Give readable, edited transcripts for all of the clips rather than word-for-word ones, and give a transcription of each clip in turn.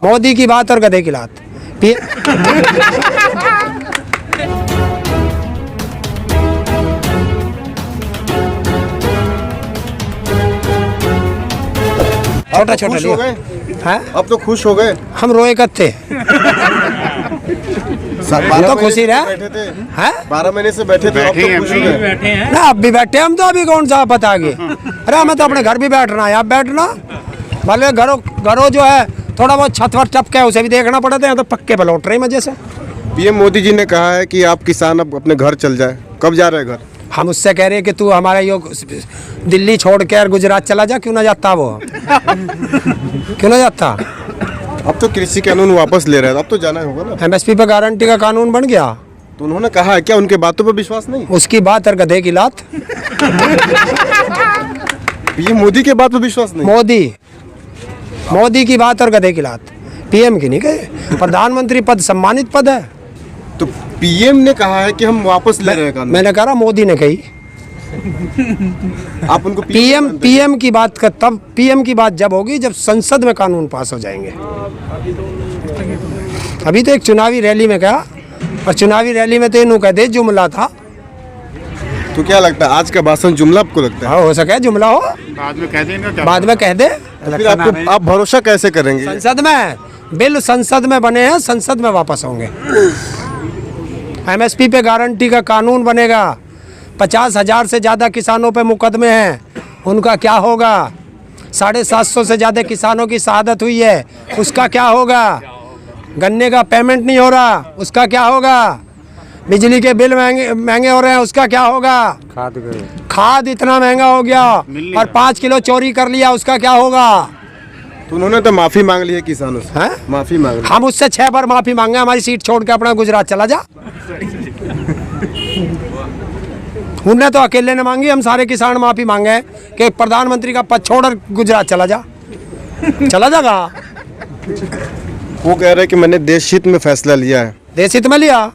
मोदी की बात और गधे की लात। छोटा छोटा खुश हो गए? हैं? अब तो खुश हो गए। हम रोए कब थे? हम तो खुशी रहे बैठे थे हैं। 12 महीने से बैठे थे, अब तो खुश हो गए। ना अब भी बैठे हम तो, अभी कौन सा पता आगे। अरे हमें तो अपने घर भी बैठना है, आप बैठना भले घरों जो है थोड़ा बहुत छत वर टपका है उसे भी देखना पड़ता है, तो पक्के पे लौट रहे मजे से। पीएम मोदी जी ने कहा है कि आप किसान अब अपने घर चल जाए। कब जा रहे हैं घर? हम उससे कह रहे हैं कि तू हमारा यो दिल्ली छोड़ कर गुजरात चला जा, क्यों ना जाता वो? क्यों ना जाता? अब तो कृषि कानून वापस ले रहे हैं, अब तो जाना होगा ना। MSP पे गारंटी का कानून बन गया। तो उन्होंने कहा है क्या, उनके बातों पर विश्वास नहीं? उसकी बात और गधे की लात। पीएम मोदी के बात पर विश्वास नहीं? मोदी की बात और गधे की लात। PM की नहीं कहे। प्रधानमंत्री पद सम्मानित पद है। तो पीएम ने कहा है कि हम वापस ले रहे हैं कानून। मैंने कहा मोदी ने कही। आप उनको PM की बात का तब PM की बात जब होगी जब संसद में कानून पास हो जाएंगे। अभी तो एक चुनावी रैली में कहा, और चुनावी रैली में तो इन्हों कह दे जुमला था। तो क्या लगता है आज का भाषण जुमला आपको लगता है? हाँ, हो सके जुमला हो, बाद में कह देंगे। बाद में कह दे। फिर आप भरोसा कैसे करेंगे? संसद में बिल संसद में बने हैं, संसद में वापस होंगे। MSP पे गारंटी का कानून बनेगा। 50,000 से ज़्यादा किसानों पे मुकदमे हैं, उनका क्या होगा? 750 से ज़्यादा किसानों की शहादत हुई है, उसका क्या होगा? गन्ने का पेमेंट नहीं हो रहा, उसका क्या होगा? बिजली के बिल महंगे हो रहे हैं, उसका क्या होगा? खाद इतना महंगा हो गया और 5 किलो चोरी कर लिया, उसका क्या होगा? तो उन्होंने तो माफी मांग ली है किसानों से। हैं? माफी मांग ली। हम उससे 6 बार माफी मांगे, हमारी सीट छोड़ के अपना गुजरात चला जा। उनने तो अकेले ने मांगी, हम सारे किसान माफी मांगे कि प्रधानमंत्री का पद छोड़ गुजरात चला जा। चला जागा। वो कह रहे हैं कि मैंने देश हित में फैसला लिया है। देश हित में लिया?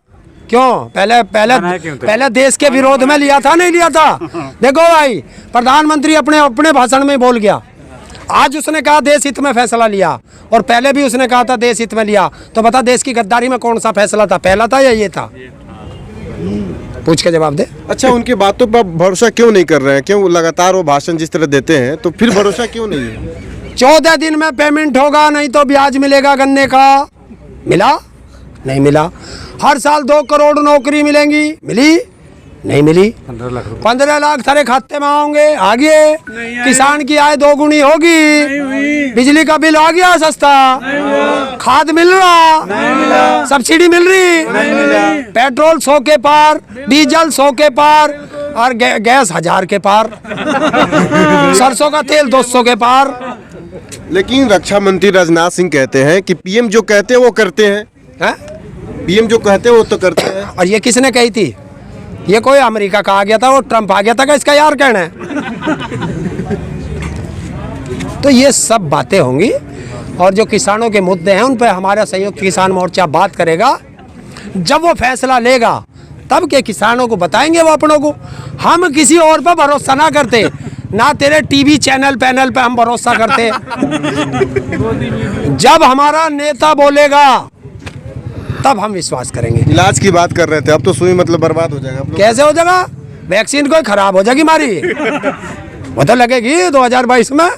क्यों? पहले देश के विरोध में लिया था, नहीं लिया था? देखो भाई, प्रधानमंत्री अपने भाषण में बोल गया, आज उसने कहा देश हित में फैसला लिया, और पहले भी उसने कहा था देश हित में लिया। तो बता देश की गद्दारी में कौन सा फैसला था, पहला था या ये था? पूछ के जवाब दे। अच्छा, उनकी बातों पर भरोसा क्यों नहीं कर रहे हैं? क्यों लगातार वो भाषण जिस तरह देते हैं, तो फिर भरोसा क्यों नहीं है? 14 दिन में पेमेंट होगा, नहीं तो ब्याज मिलेगा गन्ने का। मिला? नहीं मिला। हर साल 2 करोड़ नौकरी मिलेंगी, मिली? नहीं मिली। 15 लाख सारे खाते में आओगे, आगे किसान की आय 2 गुनी होगी, बिजली का बिल आ गया सस्ता, खाद मिल रहा, सब्सिडी मिल रही, पेट्रोल 100 के पार, डीजल 100 के पार, और गैस 1000 के पार, सरसों का तेल 200 के पार। लेकिन रक्षा मंत्री राजनाथ सिंह कहते हैं कि पीएम जो कहते हैं वो करते हैं। पीएम जो कहते हैं वो तो करते हैं। और ये किसने कही थी? ये कोई अमेरिका का आ गया था, वो ट्रंप आ गया था का इसका यार कहना है? तो ये सब बातें होंगी, और जो किसानों के मुद्दे हैं उन पर हमारा संयुक्त किसान मोर्चा बात करेगा। जब वो फैसला लेगा तब के किसानों को बताएंगे वो अपनों को। हम किसी और पर भरोसा ना करते, ना तेरे टीवी चैनल पैनल पे हम भरोसा करते। जब हमारा नेता बोलेगा तब हम विश्वास करेंगे। इलाज की बात कर रहे थे, अब तो सुई मतलब बर्बाद हो जाएगा। कैसे हो जाएगा? वैक्सीन कोई खराब हो जाएगी हमारी? वो तो लगेगी 2022 में।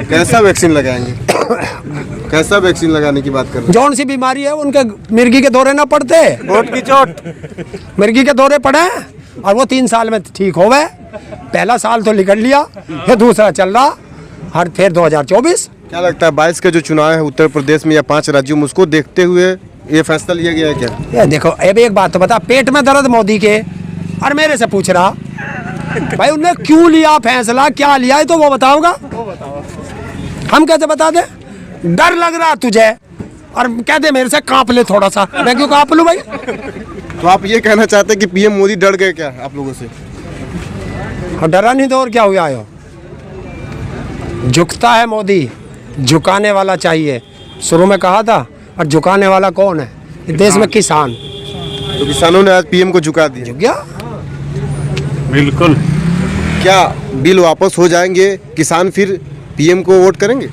कैसा वैक्सीन लगाएंगे? कैसा वैक्सीन लगाने की बात कर रहे हैं? जौन सी बीमारी है उनके मिर्गी के दौरे ना पड़ते, वोट की चोट, मिर्गी के दौरे पड़े, और वो 3 साल में ठीक हो गए। पहला साल तो निकल लिया, फिर दूसरा चल रहा, हर फिर 2024। क्या लगता है 22 का जो चुनाव है उत्तर प्रदेश में या 5 राज्यों में, उसको देखते हुए ये फैसला लिया गया है क्या? ये देखो, अब एक बात तो बता, पेट में दर्द मोदी के और मेरे से पूछ रहा भाई उनने क्यों लिया फैसला, क्या लिया है, तो वो बताओगा। हम कैसे बता दे? डर लग रहा तुझे और कह दे मेरे से कांप ले थोड़ा सा, मैं क्यों कांप लूं भाई? तो आप ये कहना चाहते हैं कि पीएम मोदी डर गए क्या आप लोगों से? और डरा नहीं तो और क्या हुआ? आयो झुकता है मोदी, झुकाने वाला चाहिए। शुरू में कहा था, और झुकाने वाला कौन है देश में? किसान। तो किसानों ने आज पीएम को झुका दिया। झुक गया। बिल्कुल। क्या बिल वापस हो जाएंगे, किसान फिर पीएम को वोट करेंगे?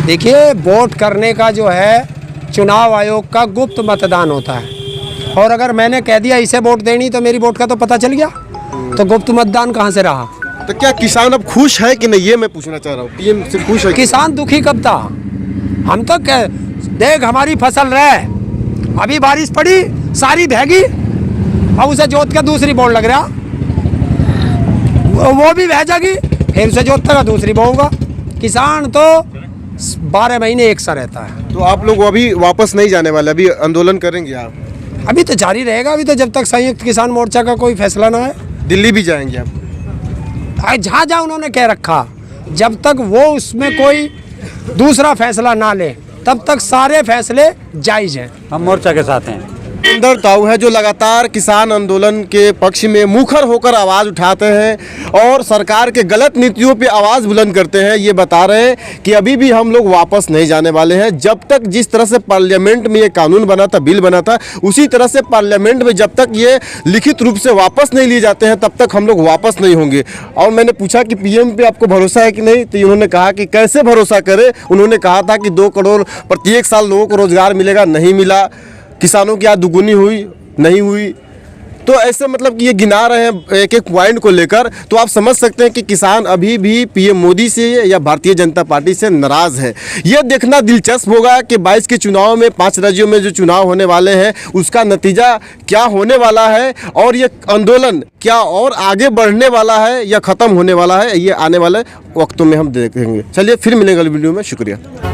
देखिए, वोट करने का जो है चुनाव आयोग का गुप्त मतदान होता है, और अगर मैंने कह दिया इसे वोट देनी तो मेरी वोट का तो पता चल गया, तो गुप्त मतदान कहाँ से रहा? तो क्या किसान अब खुश है कि नहीं, ये मैं पूछना चाह रहा हूँ। पीएम से खुश है? किसान दुखी कब था? हम तो देख हमारी फसल रहे, अभी बारिश पड़ी सारी बहगी, अब उसे जोत के दूसरी बोन लग रहा, वो भी बह जाएगी, फिर उसे जोतता का दूसरी बोऊंगा। किसान तो 12 महीने एक सा रहता है। तो आप लोग अभी वापस नहीं जाने वाले, अभी आंदोलन करेंगे आप? अभी तो जारी रहेगा, अभी तो जब तक संयुक्त किसान मोर्चा का कोई फैसला ना है। दिल्ली भी जाएंगे आप? जहाँ जहाँ उन्होंने कह रखा, जब तक वो उसमें कोई दूसरा फैसला ना ले तब तक सारे फैसले जायज़ हैं। हम मोर्चा के साथ हैं। सुंदर ताऊ है जो लगातार किसान आंदोलन के पक्ष में मुखर होकर आवाज़ उठाते हैं और सरकार के गलत नीतियों पे आवाज़ बुलंद करते हैं। ये बता रहे हैं कि अभी भी हम लोग वापस नहीं जाने वाले हैं। जब तक जिस तरह से पार्लियामेंट में ये कानून बना था, बिल बना था, उसी तरह से पार्लियामेंट में जब तक ये लिखित रूप से वापस नहीं लिए जाते हैं तब तक हम लोग वापस नहीं होंगे। और मैंने पूछा कि पीएम पे आपको भरोसा है कि नहीं, तो उन्होंने कहा कि कैसे भरोसा करें। उन्होंने कहा था कि 2 करोड़ प्रत्येक साल लोगों को रोजगार मिलेगा, नहीं मिला। किसानों की आय दुगुनी हुई, नहीं हुई। तो ऐसे मतलब कि ये गिना रहे हैं एक एक पॉइंट को लेकर, तो आप समझ सकते हैं कि किसान अभी भी पीएम मोदी से या भारतीय जनता पार्टी से नाराज है। ये देखना दिलचस्प होगा कि 22 के चुनाव में 5 राज्यों में जो चुनाव होने वाले हैं उसका नतीजा क्या होने वाला है, और ये आंदोलन क्या और आगे बढ़ने वाला है या ख़त्म होने वाला है, ये आने वाले वक्तों में हम देखेंगे। चलिए फिर मिलेंगे वीडियो में। शुक्रिया।